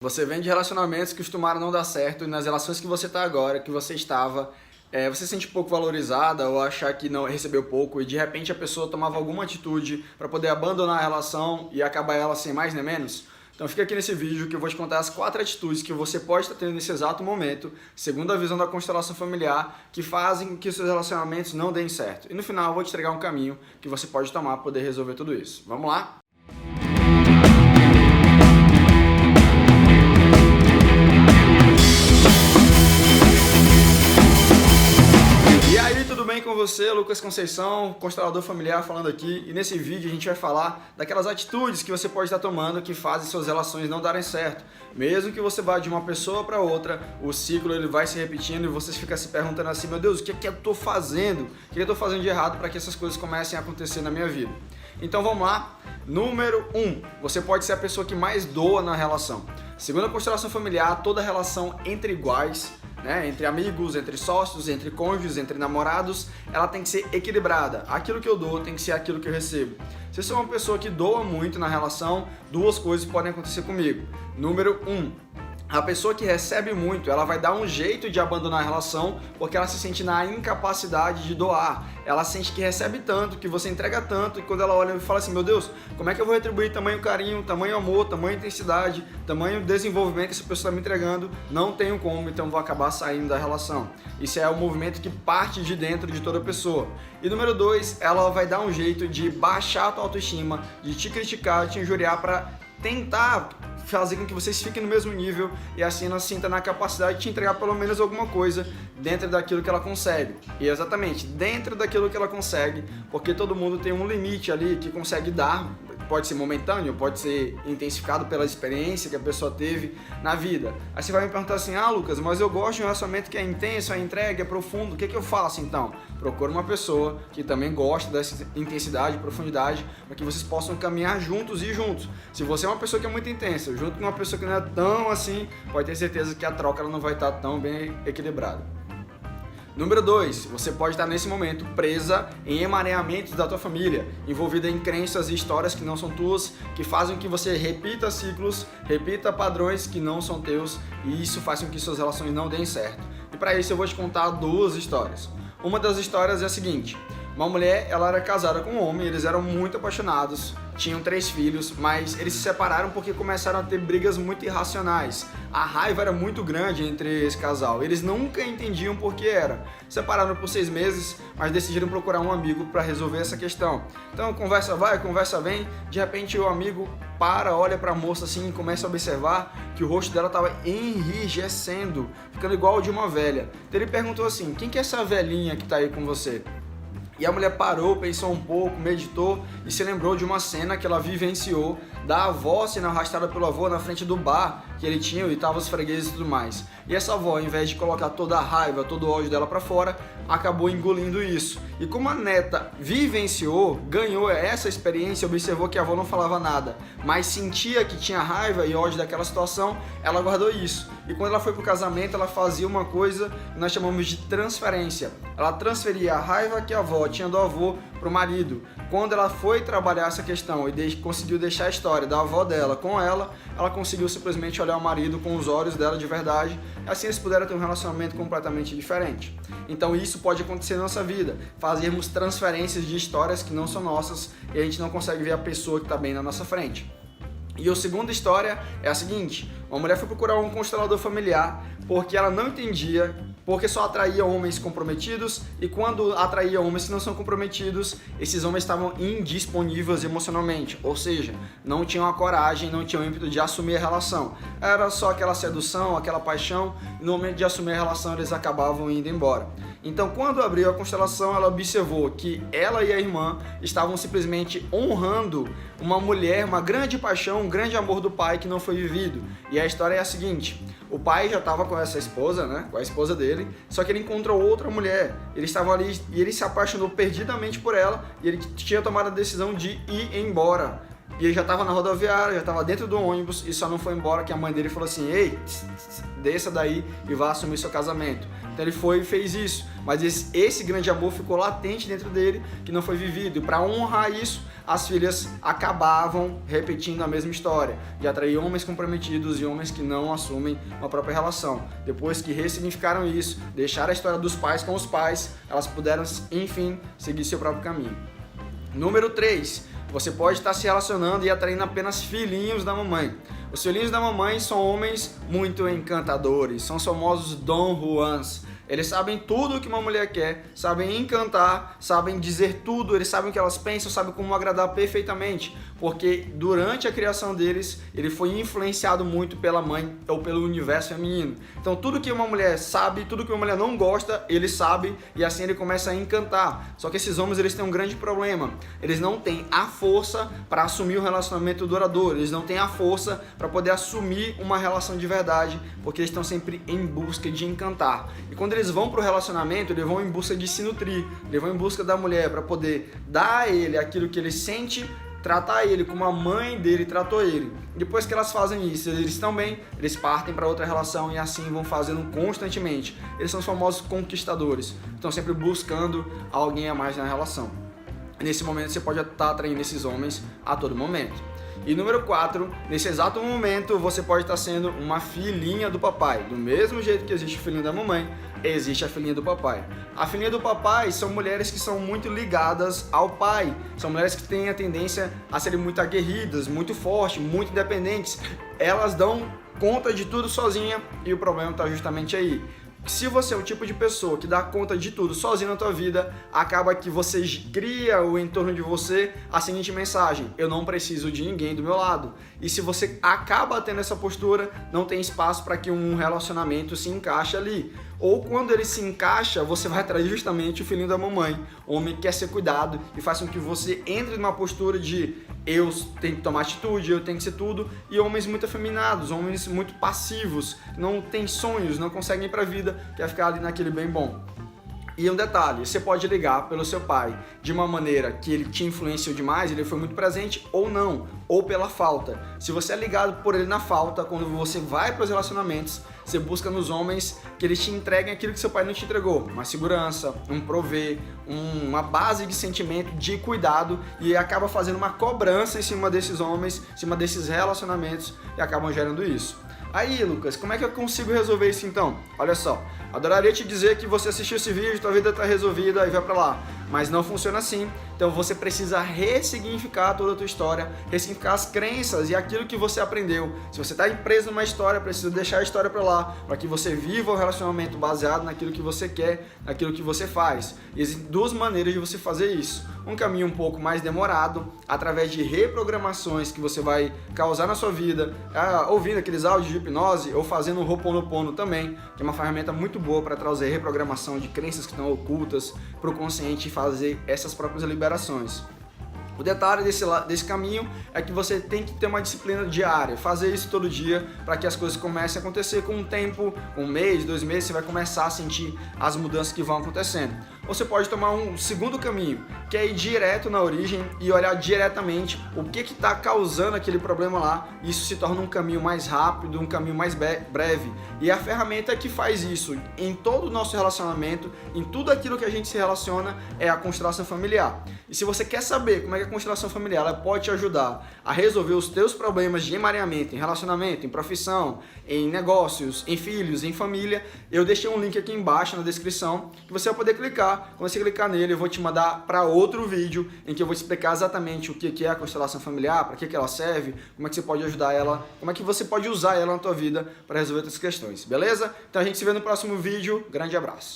Você vem de relacionamentos que costumaram não dar certo e nas relações que você está agora, que você estava, você se sente pouco valorizada ou achar que não recebeu pouco e de repente a pessoa tomava alguma atitude para poder abandonar a relação e acabar ela sem mais nem menos? Então fica aqui nesse vídeo que eu vou te contar as 4 atitudes que você pode estar tendo nesse exato momento, segundo a visão da constelação familiar, que fazem com que seus relacionamentos não deem certo. E no final eu vou te entregar um caminho que você pode tomar para poder resolver tudo isso. Vamos lá? Tudo bem com você? Lucas Conceição, constelador familiar falando aqui, e nesse vídeo a gente vai falar daquelas atitudes que você pode estar tomando que fazem suas relações não darem certo. Mesmo que você vá de uma pessoa para outra, o ciclo ele vai se repetindo e você fica se perguntando assim, meu Deus, o que é que eu estou fazendo? O que eu estou fazendo de errado para que essas coisas comecem a acontecer na minha vida? Então vamos lá. Número 1, você pode ser a pessoa que mais doa na relação. Segundo a constelação familiar, toda relação entre iguais, entre amigos, entre sócios, entre cônjuges, entre namorados, ela tem que ser equilibrada. Aquilo que eu dou tem que ser aquilo que eu recebo. Se eu sou uma pessoa que doa muito na relação, duas coisas podem acontecer comigo. Número 1, a pessoa que recebe muito, ela vai dar um jeito de abandonar a relação porque ela se sente na incapacidade de doar. Ela sente que recebe tanto, que você entrega tanto, e quando ela olha e fala assim, meu Deus, como é que eu vou retribuir tamanho carinho, tamanho amor, tamanho intensidade, tamanho desenvolvimento que essa pessoa está me entregando? Não tenho como, então vou acabar saindo da relação. Isso é um movimento que parte de dentro de toda pessoa. E número 2, ela vai dar um jeito de baixar a tua autoestima, de te criticar, te injuriar para tentar fazer com que vocês fiquem no mesmo nível e assim ela sinta na capacidade de te entregar pelo menos alguma coisa dentro daquilo que ela consegue. E exatamente, dentro daquilo que ela consegue, porque todo mundo tem um limite ali que consegue dar, pode ser momentâneo, pode ser intensificado pela experiência que a pessoa teve na vida. Aí você vai me perguntar assim, Lucas, mas eu gosto de um relacionamento que é intenso, é entregue, é profundo, o que eu faço então? Procura uma pessoa que também gosta dessa intensidade, profundidade, para que vocês possam caminhar juntos e juntos. Se você é uma pessoa que é muito intensa, junto com uma pessoa que não é tão assim, pode ter certeza que a troca ela não vai estar tão bem equilibrada. Número 2, você pode estar nesse momento presa em emaranhamentos da tua família, envolvida em crenças e histórias que não são tuas, que fazem com que você repita ciclos, repita padrões que não são teus, e isso faz com que suas relações não deem certo. E para isso eu vou te contar 2 histórias. Uma das histórias é a seguinte: uma mulher, ela era casada com um homem, eles eram muito apaixonados, tinham 3 filhos, mas eles se separaram porque começaram a ter brigas muito irracionais. A raiva era muito grande entre esse casal, eles nunca entendiam por que era. Separaram por 6 meses, mas decidiram procurar um amigo para resolver essa questão. Então conversa vai, conversa vem, de repente o amigo olha para a moça assim e começa a observar que o rosto dela estava enrijecendo, ficando igual ao de uma velha. Então ele perguntou assim, quem que é essa velhinha que está aí com você? E a mulher parou, pensou um pouco, meditou e se lembrou de uma cena que ela vivenciou da avó sendo arrastada pelo avô na frente do bar que ele tinha e estavam os fregueses e tudo mais. E essa avó, ao invés de colocar toda a raiva, todo o ódio dela para fora, acabou engolindo isso. E como a neta vivenciou, ganhou essa experiência, observou que a avó não falava nada, mas sentia que tinha raiva e ódio daquela situação, ela guardou isso. E quando ela foi pro casamento, ela fazia uma coisa que nós chamamos de transferência. Ela transferia a raiva que a avó tinha do avô pro marido. Quando ela foi trabalhar essa questão e conseguiu deixar a história da avó dela com ela conseguiu simplesmente olhar o marido com os olhos dela de verdade, e assim eles puderam ter um relacionamento completamente diferente. Então isso pode acontecer na nossa vida, fazermos transferências de histórias que não são nossas e a gente não consegue ver a pessoa que está bem na nossa frente. E a segunda história é a seguinte: uma mulher foi procurar um constelador familiar porque ela não entendia porque só atraía homens comprometidos, e quando atraía homens que não são comprometidos, esses homens estavam indisponíveis emocionalmente, ou seja, não tinham a coragem, não tinham o ímpeto de assumir a relação. Era só aquela sedução, aquela paixão, e no momento de assumir a relação eles acabavam indo embora. Então, quando abriu a constelação, ela observou que ela e a irmã estavam simplesmente honrando uma mulher, uma grande paixão, um grande amor do pai que não foi vivido. E a história é a seguinte: o pai já estava com essa esposa, com a esposa dele, só que ele encontrou outra mulher. Eles estavam ali e ele se apaixonou perdidamente por ela e ele tinha tomado a decisão de ir embora. e ele já estava na rodoviária, já estava dentro do ônibus e só não foi embora que a mãe dele falou assim: ei, desça daí e vá assumir seu casamento. Então ele foi e fez isso, mas esse grande amor ficou latente dentro dele, que não foi vivido, e para honrar isso, as filhas acabavam repetindo a mesma história, de atrair homens comprometidos e homens que não assumem uma própria relação. Depois que ressignificaram isso, deixaram a história dos pais com os pais, elas puderam, enfim, seguir seu próprio caminho. Número 3. Você pode estar se relacionando e atraindo apenas filhinhos da mamãe. Os filhinhos da mamãe são homens muito encantadores, são os famosos Dom Juans. Eles sabem tudo o que uma mulher quer, sabem encantar, sabem dizer tudo, eles sabem o que elas pensam, sabem como agradar perfeitamente, porque durante a criação deles, ele foi influenciado muito pela mãe ou pelo universo feminino. Então tudo que uma mulher sabe, tudo que uma mulher não gosta, ele sabe e assim ele começa a encantar. Só que esses homens, eles têm um grande problema, eles não têm a força para assumir um relacionamento duradouro, eles não têm a força para poder assumir uma relação de verdade, porque eles estão sempre em busca de encantar. E quando eles vão para o relacionamento, eles vão em busca de se nutrir, eles vão em busca da mulher para poder dar a ele aquilo que ele sente, tratar ele como a mãe dele tratou ele. Depois que elas fazem isso, eles estão bem, eles partem para outra relação e assim vão fazendo constantemente. Eles são os famosos conquistadores, estão sempre buscando alguém a mais na relação. Nesse momento você pode estar atraindo esses homens a todo momento. E número 4, nesse exato momento você pode estar sendo uma filhinha do papai. Do mesmo jeito que existe o filhinho da mamãe, existe a filhinha do papai. A filhinha do papai são mulheres que são muito ligadas ao pai. São mulheres que têm a tendência a serem muito aguerridas, muito fortes, muito independentes. Elas dão conta de tudo sozinha e o problema está justamente aí. Se você é o tipo de pessoa que dá conta de tudo sozinho na tua vida, acaba que você cria o entorno de você a seguinte mensagem: eu não preciso de ninguém do meu lado. E se você acaba tendo essa postura, não tem espaço para que um relacionamento se encaixe ali. Ou quando ele se encaixa, você vai atrair justamente o filhinho da mamãe, homem que quer ser cuidado e faz com que você entre numa postura de eu tenho que tomar atitude, eu tenho que ser tudo, e homens muito afeminados, homens muito passivos, não têm sonhos, não conseguem ir para a vida, quer ficar ali naquele bem bom. E um detalhe, você pode ligar pelo seu pai de uma maneira que ele te influenciou demais, ele foi muito presente ou não, ou pela falta. Se você é ligado por ele na falta, quando você vai para os relacionamentos, você busca nos homens que eles te entreguem aquilo que seu pai não te entregou. Uma segurança, um prover, uma base de sentimento, de cuidado, e acaba fazendo uma cobrança em cima desses homens, em cima desses relacionamentos e acabam gerando isso. Aí, Lucas, como é que eu consigo resolver isso então? Olha só, adoraria te dizer que você assistiu esse vídeo, tua vida está resolvida e vai pra lá, mas não funciona assim. Então você precisa ressignificar toda a tua história, ressignificar as crenças e aquilo que você aprendeu. Se você está preso numa história, precisa deixar a história pra lá, para que você viva o relacionamento baseado naquilo que você quer, naquilo que você faz. E existem duas maneiras de você fazer isso. Um caminho um pouco mais demorado, através de reprogramações que você vai causar na sua vida, ouvindo aqueles áudios de hipnose ou fazendo um Ho'oponopono também, que é uma ferramenta muito boa para trazer reprogramação de crenças que estão ocultas para o consciente e fazer essas próprias liberações. O detalhe desse caminho é que você tem que ter uma disciplina diária, fazer isso todo dia para que as coisas comecem a acontecer. Com o tempo, um mês, 2 meses, você vai começar a sentir as mudanças que vão acontecendo. Ou você pode tomar um segundo caminho, que é ir direto na origem e olhar diretamente o que está causando aquele problema lá. Isso se torna um caminho mais rápido, um caminho mais breve. E a ferramenta que faz isso em todo o nosso relacionamento, em tudo aquilo que a gente se relaciona, é a constelação familiar. E se você quer saber como é que a constelação familiar ela pode te ajudar a resolver os teus problemas de emaranhamento, em relacionamento, em profissão, em negócios, em filhos, em família, eu deixei um link aqui embaixo na descrição que você vai poder clicar. Quando você clicar nele, eu vou te mandar para outro vídeo em que eu vou te explicar exatamente o que é a constelação familiar, para que ela serve, como é que você pode ajudar ela, como é que você pode usar ela na tua vida para resolver outras questões, beleza? Então a gente se vê no próximo vídeo. Grande abraço!